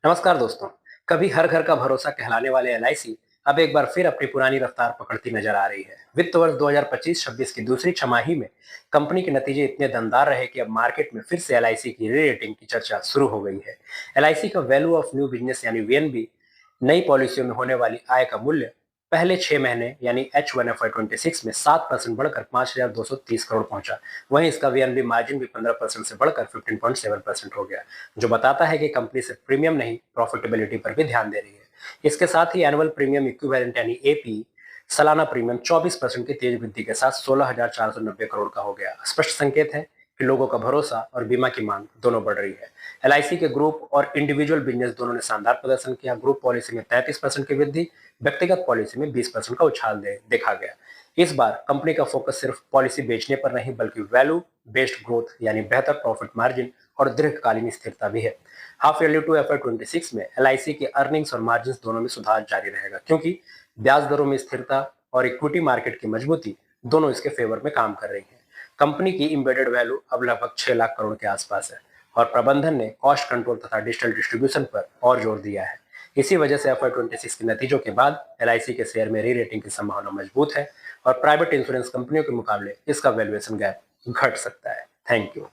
नमस्कार दोस्तों। कभी हर घर का भरोसा कहलाने वाले एलआईसी अब एक बार फिर अपनी पुरानी रफ्तार पकड़ती नजर आ रही है। वित्त वर्ष 2025-26 की दूसरी छमाही में कंपनी के नतीजे इतने दमदार रहे कि अब मार्केट में फिर से एलआईसी की री रेटिंग की चर्चा शुरू हो गई है। एलआईसी का वैल्यू ऑफ न्यू बिजनेस यानी वीएनबी, नई पॉलिसियों में होने वाली आय का मूल्य पहले 6 महीने यानी H1 FY26 में 7% बढ़कर 5,230 करोड़ पहुंचा। वहीं इसका वीएनबी मार्जिन भी 15% से बढ़कर 15.7% हो गया, जो बताता है कि कंपनी सिर्फ प्रीमियम नहीं, प्रॉफिटेबिलिटी पर भी ध्यान दे रही है। इसके साथ ही एनुअल प्रीमियम इक्विवेलेंट यानी एपी, सालाना प्रीमियम 24% की तेज वृद्धि के साथ 16,490 करोड़ का हो गया। स्पष्ट संकेत है कि लोगों का भरोसा और बीमा की मांग दोनों बढ़ रही है। एलआईसी के ग्रुप और इंडिविजुअल बिजनेस दोनों ने शानदार प्रदर्शन किया। ग्रुप पॉलिसी में 33% की वृद्धि, व्यक्तिगत पॉलिसी में 20% का उछाल देखा गया। इस बार कंपनी का फोकस सिर्फ पॉलिसी बेचने पर नहीं बल्कि वैल्यू बेस्ड ग्रोथ यानी बेहतर प्रॉफिट मार्जिन और दीर्घकालीन स्थिरता भी है। हाफ ईयरली टू FY26 में एलआईसी के अर्निंग्स और मार्जिन दोनों में सुधार जारी रहेगा, क्योंकि ब्याज दरों में स्थिरता और इक्विटी मार्केट की मजबूती दोनों इसके फेवर में काम कर रही है। कंपनी की इम्बेडेड वैल्यू अब लगभग 6 लाख करोड़ के आसपास है और प्रबंधन ने कॉस्ट कंट्रोल तथा डिजिटल डिस्ट्रीब्यूशन पर और जोर दिया है। इसी वजह से FY26 के नतीजों के बाद एलआईसी के शेयर में री रेटिंग की संभावना मजबूत है और प्राइवेट इंश्योरेंस कंपनियों के मुकाबले इसका वैल्यूएशन गैप घट सकता है। Thank you.